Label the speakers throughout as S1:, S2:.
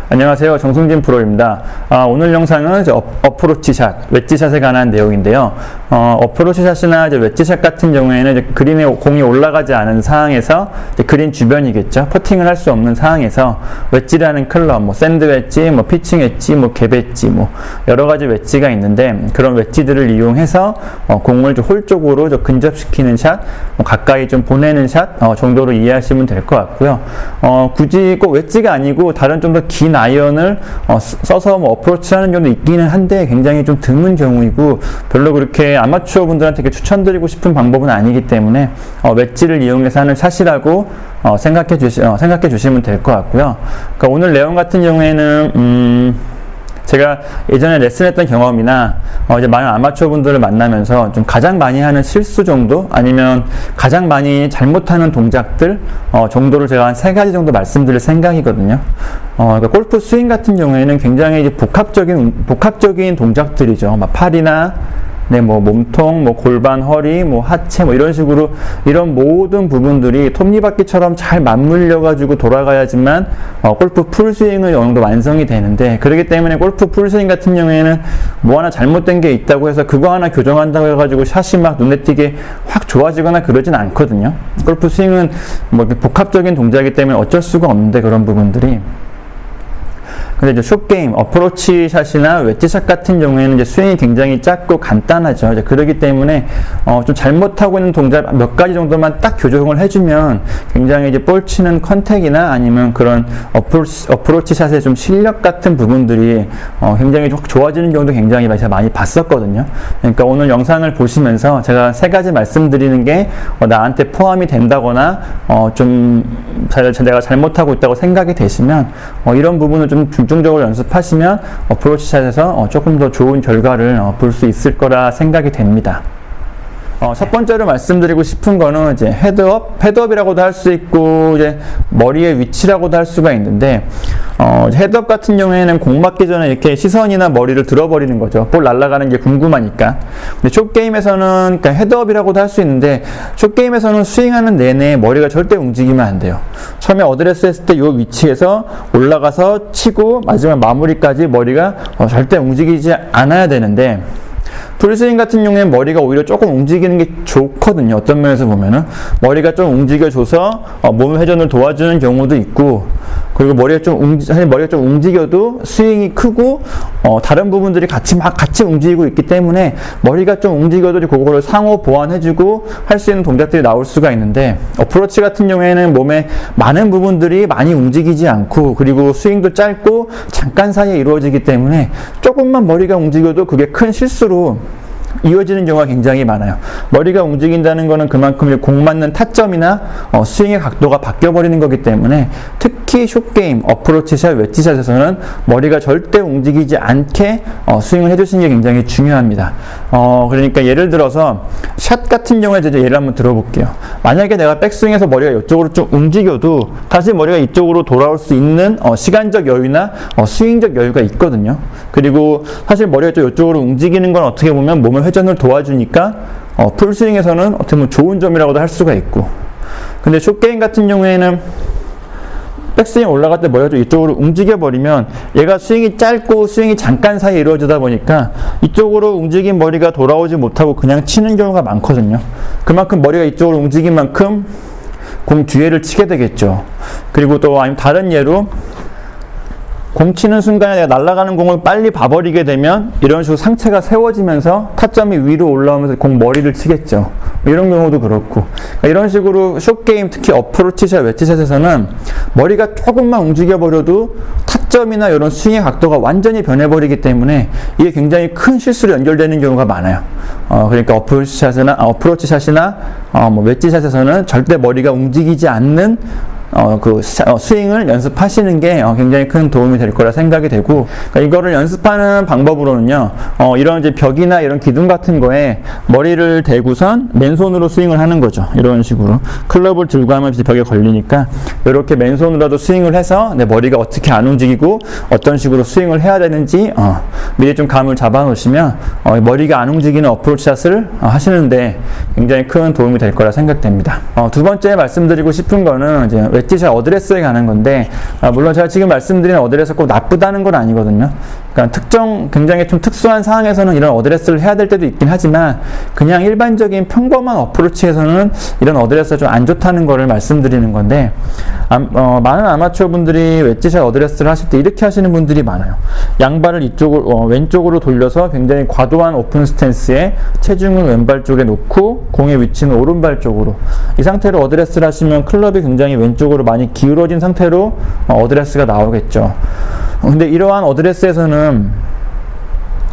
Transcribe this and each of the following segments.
S1: 안녕하세요. 정승진 프로입니다. 오늘 영상은 어프로치 샷, 웨지샷에 관한 내용인데요. 어프로치 샷이나 웨지샷 같은 경우에는 이제 그린에 공이 올라가지 않은 상황에서 그린 주변이겠죠. 퍼팅을 할 수 없는 상황에서 웨지라는 클럽, 샌드 웨지, 피칭 웨지, 갭 웨지, 여러 가지 웨지가 있는데 그런 웨지들을 이용해서 공을 홀 쪽으로 근접시키는 샷, 가까이 좀 보내는 샷 정도로 이해하시면 될 것 같고요. 굳이 꼭 웨지가 아니고 다른 좀 더 긴 아이언을 써서 어프로치 하는 경우도 있기는 한데 굉장히 좀 드문 경우이고 별로 그렇게 아마추어 분들한테 추천드리고 싶은 방법은 아니기 때문에 웨지를 이용해서 하는 샷이라고 생각해 주시면 될 것 같고요. 그러니까 오늘 내용 같은 경우에는 제가 예전에 레슨했던 경험이나 이제 많은 아마추어 분들을 만나면서 좀 가장 많이 하는 실수 정도 아니면 가장 많이 잘못하는 동작들 정도를 제가 한 3가지 정도 말씀드릴 생각이거든요. 그러니까 골프 스윙 같은 경우에는 굉장히 이제 복합적인 동작들이죠. 팔이나 몸통, 골반, 허리, 하체, 이런 식으로, 이런 모든 부분들이 톱니바퀴처럼 잘 맞물려가지고 돌아가야지만, 골프 풀스윙은 어느 정도 완성이 되는데, 그렇기 때문에 골프 풀스윙 같은 경우에는 하나 잘못된 게 있다고 해서 그거 하나 교정한다고 해가지고 샷이 막 눈에 띄게 확 좋아지거나 그러진 않거든요. 골프 스윙은 복합적인 동작이기 때문에 어쩔 수가 없는데, 그런 부분들이. 근데 이제 숏게임, 어프로치 샷이나 웨지샷 같은 경우에는 이제 스윙이 굉장히 짧고 간단하죠. 이제 그러기 때문에, 좀 잘못하고 있는 동작 몇 가지 정도만 딱 교정을 해주면 굉장히 이제 볼 치는 컨택이나 아니면 그런 어프로치 샷의 좀 실력 같은 부분들이, 굉장히 좋아지는 경우도 굉장히 제가 많이 봤었거든요. 그러니까 오늘 영상을 보시면서 제가 3가지 말씀드리는 게, 나한테 포함이 된다거나, 내가 잘못하고 있다고 생각이 되시면, 이런 부분을 좀 중점적으로 연습하시면 어프로치 샷에서 조금 더 좋은 결과를 볼 수 있을 거라 생각이 됩니다. 첫 번째로 말씀드리고 싶은 거는 이제 헤드업이라고도 할 수 있고, 이제 머리의 위치라고도 할 수가 있는데, 헤드업 같은 경우에는 공 맞기 전에 이렇게 시선이나 머리를 들어버리는 거죠. 볼 날아가는 게 궁금하니까. 근데 숏게임에서는, 그러니까 헤드업이라고도 할 수 있는데, 숏게임에서는 스윙하는 내내 머리가 절대 움직이면 안 돼요. 처음에 어드레스 했을 때 이 위치에서 올라가서 치고, 마지막 마무리까지 머리가 절대 움직이지 않아야 되는데, 풀스윙 같은 경우에는 머리가 오히려 조금 움직이는 게 좋거든요. 어떤 면에서 보면은 머리가 좀 움직여줘서 몸 회전을 도와주는 경우도 있고, 그리고 사실 머리가 좀 움직여도 스윙이 크고 다른 부분들이 같이 움직이고 있기 때문에 머리가 좀 움직여도 그거를 상호 보완해주고 할 수 있는 동작들이 나올 수가 있는데, 어프로치 같은 경우에는 몸의 많은 부분들이 많이 움직이지 않고, 그리고 스윙도 짧고 잠깐 사이에 이루어지기 때문에 조금만 머리가 움직여도 그게 큰 실수로 이어지는 경우가 굉장히 많아요. 머리가 움직인다는 것은 그만큼 공 맞는 타점이나 스윙의 각도가 바뀌어버리는 거기 때문에, 특히 숏게임, 어프로치샷, 웨지샷에서는 머리가 절대 움직이지 않게 스윙을 해주시는 게 굉장히 중요합니다. 그러니까 예를 들어서 샷 같은 경우에 이제 예를 한번 들어볼게요. 만약에 내가 백스윙에서 머리가 이쪽으로 좀 움직여도 다시 머리가 이쪽으로 돌아올 수 있는 시간적 여유나 스윙적 여유가 있거든요. 그리고 사실 머리가 좀 이쪽으로 움직이는 건 어떻게 보면 몸의 회전을 도와주니까 풀스윙에서는 어떻게 보면 좋은 점이라고도 할 수가 있고, 근데 숏게임 같은 경우에는 백스윙 올라갈 때 머리가 좀 이쪽으로 움직여버리면 얘가 스윙이 짧고 스윙이 잠깐 사이에 이루어지다 보니까 이쪽으로 움직인 머리가 돌아오지 못하고 그냥 치는 경우가 많거든요. 그만큼 머리가 이쪽으로 움직인 만큼 공 뒤에를 치게 되겠죠. 그리고 또 아니면 다른 예로 공 치는 순간에 내가 날아가는 공을 빨리 봐버리게 되면 이런 식으로 상체가 세워지면서 타점이 위로 올라오면서 공 머리를 치겠죠. 이런 경우도 그렇고, 그러니까 이런 식으로 숏게임, 특히 어프로치샷, 웨지샷에서는 머리가 조금만 움직여버려도 타점이나 이런 스윙의 각도가 완전히 변해버리기 때문에 이게 굉장히 큰 실수로 연결되는 경우가 많아요. 그러니까 어프로치샷이나 웨지샷에서는 절대 머리가 움직이지 않는 스윙을 연습하시는 게 굉장히 큰 도움이 될 거라 생각이 되고, 그러니까 이거를 연습하는 방법으로는요, 이런 이제 벽이나 이런 기둥 같은 거에 머리를 대고선 맨손으로 스윙을 하는 거죠. 이런 식으로 클럽을 들고 하면 벽에 걸리니까 이렇게 맨손으로도 스윙을 해서 내 머리가 어떻게 안 움직이고 어떤 식으로 스윙을 해야 되는지 미리 좀 감을 잡아 놓으시면 머리가 안 움직이는 어프로치 샷을 하시는데 굉장히 큰 도움이 될 거라 생각됩니다. 두 번째 말씀드리고 싶은 거는 이제 웨지샷 어드레스에 관한 건데, 물론 제가 지금 말씀드린 어드레스 꼭 나쁘다는 건 아니거든요. 그러니까 굉장히 좀 특수한 상황에서는 이런 어드레스를 해야 될 때도 있긴 하지만, 그냥 일반적인 평범한 어프로치에서는 이런 어드레스가 좀 안 좋다는 거를 말씀드리는 건데, 많은 아마추어 분들이 웨지샷 어드레스를 하실 때 이렇게 하시는 분들이 많아요. 양발을 왼쪽으로 돌려서 굉장히 과도한 오픈 스탠스에 체중을 왼발 쪽에 놓고 공의 위치는 오른발 쪽으로, 이 상태로 어드레스를 하시면 클럽이 굉장히 왼쪽으로 많이 기울어진 상태로 어드레스가 나오겠죠. 근데 이러한 어드레스에서는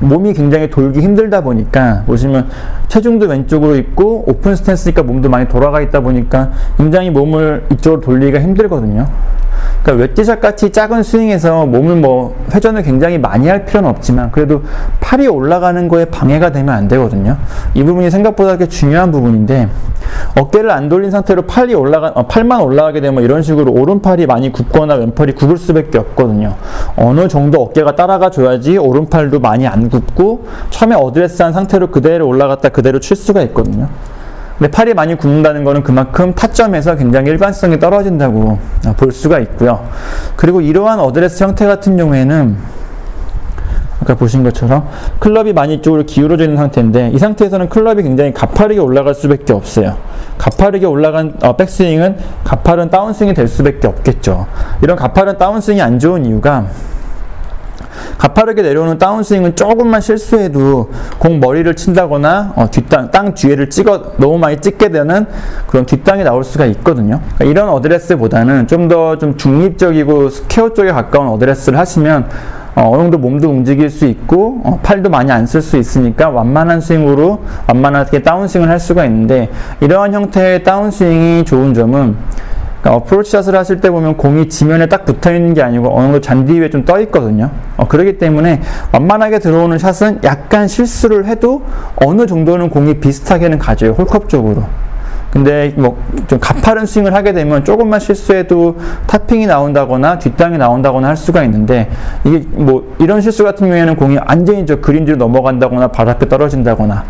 S1: 몸이 굉장히 돌기 힘들다 보니까, 보시면 체중도 왼쪽으로 있고 오픈 스탠스니까 몸도 많이 돌아가 있다 보니까 굉장히 몸을 이쪽으로 돌리기가 힘들거든요. 그러니까 웨지샷 같이 작은 스윙에서 몸을 회전을 굉장히 많이 할 필요는 없지만 그래도 팔이 올라가는 거에 방해가 되면 안 되거든요. 이 부분이 생각보다 꽤 중요한 부분인데, 어깨를 안 돌린 상태로 팔만 올라가게 되면 이런 식으로 오른팔이 많이 굽거나 왼팔이 굽을 수밖에 없거든요. 어느 정도 어깨가 따라가 줘야지 오른팔도 많이 안 굽고 처음에 어드레스한 상태로 그대로 올라갔다 그대로 칠 수가 있거든요. 근데 팔이 많이 굽는다는 거는 그만큼 타점에서 굉장히 일관성이 떨어진다고 볼 수가 있고요. 그리고 이러한 어드레스 형태 같은 경우에는 아까 보신 것처럼 클럽이 많이 이쪽으로 기울어져 있는 상태인데, 이 상태에서는 클럽이 굉장히 가파르게 올라갈 수밖에 없어요. 가파르게 올라간 백스윙은 가파른 다운스윙이 될 수밖에 없겠죠. 이런 가파른 다운스윙이 안 좋은 이유가, 가파르게 내려오는 다운스윙은 조금만 실수해도 공 머리를 친다거나 땅 뒤에를 너무 많이 찍게 되는 그런 뒷땅이 나올 수가 있거든요. 그러니까 이런 어드레스보다는 좀 더 중립적이고 스퀘어 쪽에 가까운 어드레스를 하시면 어느 정도 몸도 움직일 수 있고 팔도 많이 안 쓸 수 있으니까 완만한 스윙으로 완만하게 다운스윙을 할 수가 있는데, 이러한 형태의 다운스윙이 좋은 점은, 그러니까 어프로치 샷을 하실 때 보면 공이 지면에 딱 붙어 있는 게 아니고 어느 정도 잔디 위에 좀 떠 있거든요. 그렇기 때문에 완만하게 들어오는 샷은 약간 실수를 해도 어느 정도는 공이 비슷하게는 가져요, 홀컵 쪽으로. 근데 좀 가파른 스윙을 하게 되면 조금만 실수해도 탑핑이 나온다거나 뒷땅이 나온다거나 할 수가 있는데, 이게 이런 실수 같은 경우에는 공이 완전히 그린 뒤로 넘어간다거나 발 앞에 떨어진다거나,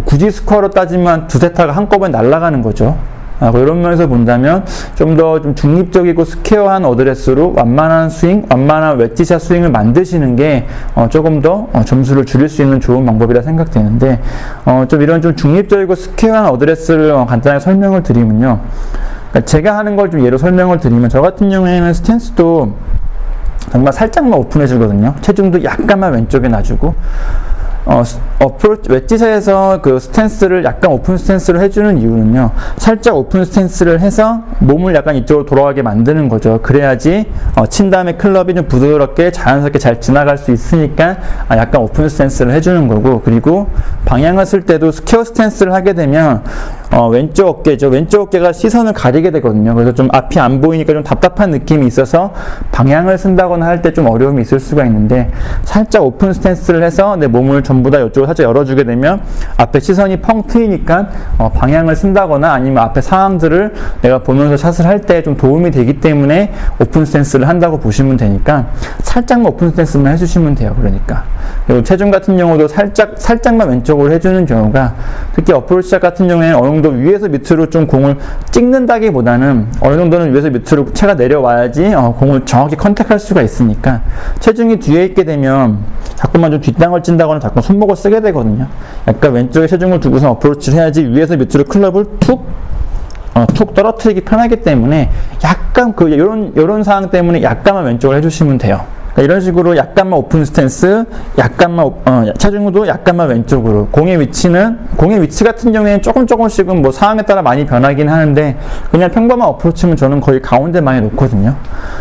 S1: 굳이 스코어로 따지면 두세 타가 한꺼번에 날아가는 거죠. 이런 면에서 본다면 좀 더 중립적이고 스퀘어한 어드레스로 완만한 스윙, 완만한 웨지샷 스윙을 만드시는 게 조금 더 점수를 줄일 수 있는 좋은 방법이라 생각되는데, 이런 중립적이고 스퀘어한 어드레스를 간단하게 설명을 드리면요. 그러니까 제가 하는 걸 예로 설명을 드리면, 저 같은 경우에는 스탠스도 정말 살짝만 오픈해 주거든요. 체중도 약간만 왼쪽에 놔주고, 웨지샷에서 그 스탠스를 약간 오픈 스탠스를 해주는 이유는요, 살짝 오픈 스탠스를 해서 몸을 약간 이쪽으로 돌아가게 만드는 거죠. 그래야지 친 다음에 클럽이 좀 부드럽게 자연스럽게 잘 지나갈 수 있으니까 약간 오픈 스탠스를 해주는 거고, 그리고 방향을 쓸 때도 스퀘어 스탠스를 하게 되면 왼쪽 어깨죠. 왼쪽 어깨가 시선을 가리게 되거든요. 그래서 좀 앞이 안 보이니까 좀 답답한 느낌이 있어서 방향을 쓴다거나 할 때 좀 어려움이 있을 수가 있는데, 살짝 오픈 스탠스를 해서 내 몸을 전부 다 이쪽으로 살짝 열어주게 되면 앞에 시선이 펑 트이니까 방향을 쓴다거나 아니면 앞에 상황들을 내가 보면서 샷을 할 때 좀 도움이 되기 때문에 오픈 스탠스를 한다고 보시면 되니까, 살짝만 오픈 스탠스만 해주시면 돼요. 그러니까. 그리고 체중 같은 경우도 살짝만 왼쪽으로 해주는 경우가, 특히 어프로치 샷 같은 경우에는 어느 정도 위에서 밑으로 좀 공을 찍는다기보다는 어느 정도는 위에서 밑으로 채가 내려와야지 공을 정확히 컨택할 수가 있으니까, 체중이 뒤에 있게 되면 자꾸만 좀 뒷땅을 찐다거나 자꾸 손목을 쓰게 되거든요. 약간 왼쪽에 체중을 두고서 어프로치를 해야지 위에서 밑으로 클럽을 툭 떨어뜨리기 편하기 때문에, 약간 요런 상황 때문에 약간만 왼쪽을 해주시면 돼요. 그러니까 이런 식으로 약간만 오픈 스탠스, 약간만 체중도 약간만 왼쪽으로. 공의 위치 같은 경우에는 조금씩은 상황에 따라 많이 변하긴 하는데, 그냥 평범한 어프로치면 저는 거의 가운데 많이 놓거든요.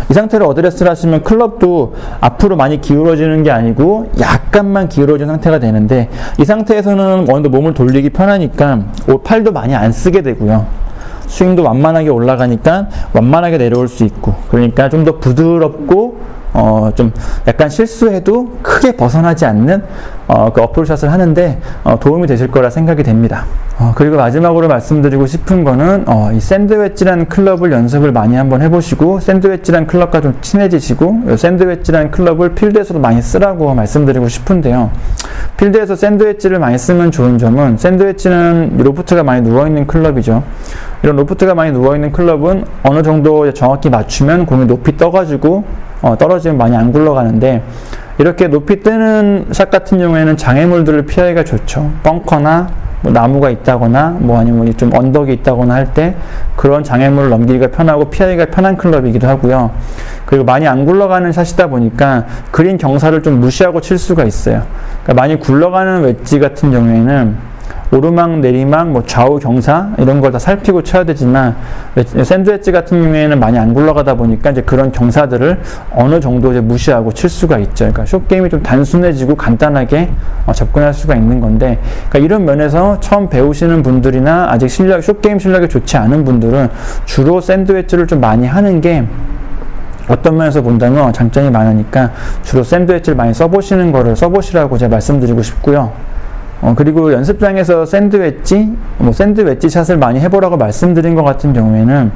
S1: 이 상태로 어드레스를 하시면 클럽도 앞으로 많이 기울어지는 게 아니고 약간만 기울어진 상태가 되는데, 이 상태에서는 어느 정도 몸을 돌리기 편하니까 팔도 많이 안 쓰게 되고요. 스윙도 완만하게 올라가니까 완만하게 내려올 수 있고, 그러니까 좀 더 부드럽고 좀 약간 실수해도 크게 벗어나지 않는 그 어프로치샷을 하는데 도움이 되실 거라 생각이 됩니다. 그리고 마지막으로 말씀드리고 싶은 거는 이 샌드웨지라는 클럽을 연습을 많이 한번 해보시고 샌드웨지라는 클럽과 좀 친해지시고 샌드웨지라는 클럽을 필드에서도 많이 쓰라고 말씀드리고 싶은데요. 필드에서 샌드웨지를 많이 쓰면 좋은 점은 샌드웨지는 로프트가 많이 누워있는 클럽이죠. 이런 로프트가 많이 누워있는 클럽은 어느 정도 정확히 맞추면 공이 높이 떠가지고 떨어지면 많이 안 굴러가는데 이렇게 높이 뜨는 샷 같은 경우에는 장애물들을 피하기가 좋죠. 벙커나 뭐 나무가 있다거나 뭐 아니면 좀 언덕이 있다거나 할 때 그런 장애물을 넘기기가 편하고 피하기가 편한 클럽이기도 하고요. 그리고 많이 안 굴러가는 샷이다 보니까 그린 경사를 좀 무시하고 칠 수가 있어요. 그러니까 많이 굴러가는 웨지 같은 경우에는 오르막, 내리막, 뭐 좌우 경사 이런 걸 다 살피고 쳐야 되지만 샌드웨지 같은 경우에는 많이 안 굴러가다 보니까 이제 그런 경사들을 어느 정도 이제 무시하고 칠 수가 있죠. 그러니까 숏 게임이 좀 단순해지고 간단하게 접근할 수가 있는 건데, 그러니까 이런 면에서 처음 배우시는 분들이나 아직 숏 게임 실력이 좋지 않은 분들은 주로 샌드웨지를 좀 많이 하는 게 어떤 면에서 본다면 장점이 많으니까 주로 샌드웨지를 많이 써보시라고 제가 말씀드리고 싶고요. 그리고 연습장에서 샌드웨지 샷을 많이 해보라고 말씀드린 것 같은 경우에는,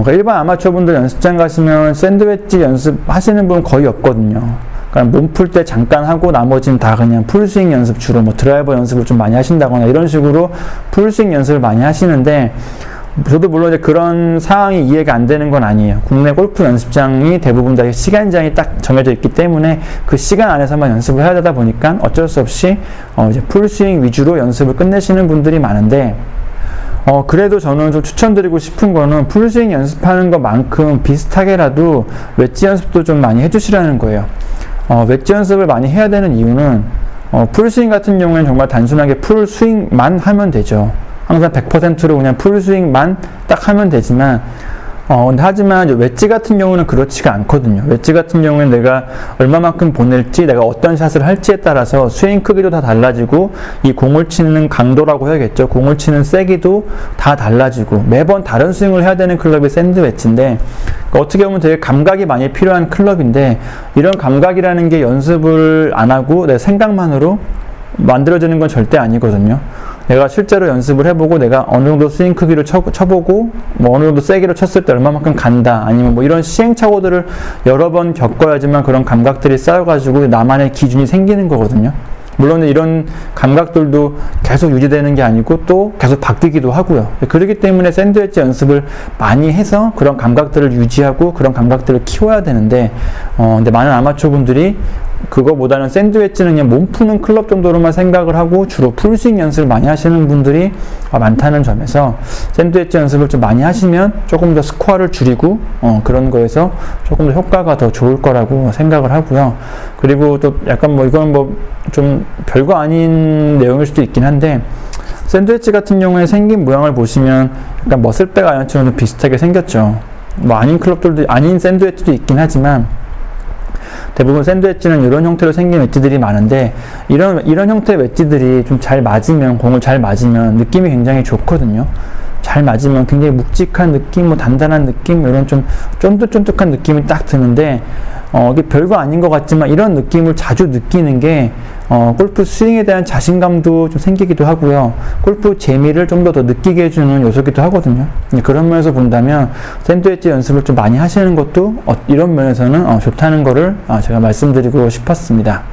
S1: 일반 아마추어 분들 연습장 가시면 샌드웨지 연습하시는 분 거의 없거든요. 그러니까 몸 풀 때 잠깐 하고 나머지는 다 그냥 풀스윙 연습, 주로 뭐 드라이버 연습을 좀 많이 하신다거나 이런 식으로 풀스윙 연습을 많이 하시는데, 저도 물론 이제 그런 상황이 이해가 안 되는 건 아니에요. 국내 골프 연습장이 대부분 다 시간장이 딱 정해져 있기 때문에 그 시간 안에서만 연습을 해야 되다 보니까 어쩔 수 없이 이제 풀스윙 위주로 연습을 끝내시는 분들이 많은데, 그래도 저는 좀 추천드리고 싶은 거는 풀스윙 연습하는 것만큼 비슷하게라도 웨지 연습도 좀 많이 해주시라는 거예요. 웨지 연습을 많이 해야 되는 이유는 풀스윙 같은 경우에는 정말 단순하게 풀스윙만 하면 되죠. 항상 100%로 그냥 풀스윙만 딱 하면 되지만, 근데 하지만 웨지 같은 경우는 그렇지가 않거든요. 웨지 같은 경우는 내가 얼마만큼 보낼지, 내가 어떤 샷을 할지에 따라서 스윙 크기도 다 달라지고, 이 공을 치는 강도라고 해야겠죠. 공을 치는 세기도 다 달라지고, 매번 다른 스윙을 해야 되는 클럽이 샌드웨지인데, 어떻게 보면 되게 감각이 많이 필요한 클럽인데, 이런 감각이라는 게 연습을 안 하고 내 생각만으로 만들어지는 건 절대 아니거든요. 내가 실제로 연습을 해보고 내가 어느 정도 스윙 크기를 쳐보고 뭐 어느 정도 세기로 쳤을 때 얼마만큼 간다, 아니면 뭐 이런 시행착오들을 여러 번 겪어야지만 그런 감각들이 쌓여가지고 나만의 기준이 생기는 거거든요. 물론 이런 감각들도 계속 유지되는 게 아니고 또 계속 바뀌기도 하고요. 그렇기 때문에 샌드웨지 연습을 많이 해서 그런 감각들을 유지하고 그런 감각들을 키워야 되는데, 근데 많은 아마추어 분들이 그거보다는 샌드웨지는 그냥 몸 푸는 클럽 정도로만 생각을 하고 주로 풀스윙 연습을 많이 하시는 분들이 많다는 점에서 샌드웨지 연습을 좀 많이 하시면 조금 더 스코어를 줄이고 그런 거에서 조금 더 효과가 더 좋을 거라고 생각을 하고요. 그리고 또 약간 뭐 이건 뭐 좀 별거 아닌 내용일 수도 있긴 한데, 샌드웨지 같은 경우에 생긴 모양을 보시면 약간 머슬백 아이언처럼 비슷하게 생겼죠. 뭐 아닌 클럽들도, 아닌 샌드웨지도 있긴 하지만 대부분 샌드웨지는 이런 형태로 생긴 웨지들이 많은데, 이런 형태의 웨지들이 좀 잘 맞으면, 공을 잘 맞으면 느낌이 굉장히 좋거든요. 잘 맞으면 굉장히 묵직한 느낌, 뭐 단단한 느낌, 이런 좀 쫀득쫀득한 느낌이 딱 드는데, 이게 별거 아닌 것 같지만 이런 느낌을 자주 느끼는 게 골프 스윙에 대한 자신감도 좀 생기기도 하고요. 골프 재미를 좀 더 느끼게 해주는 요소기도 하거든요. 그런 면에서 본다면 샌드웨지 연습을 좀 많이 하시는 것도 이런 면에서는 좋다는 거를 제가 말씀드리고 싶었습니다.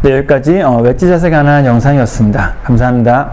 S1: 네, 여기까지 웨지샷에 관한 영상이었습니다. 감사합니다.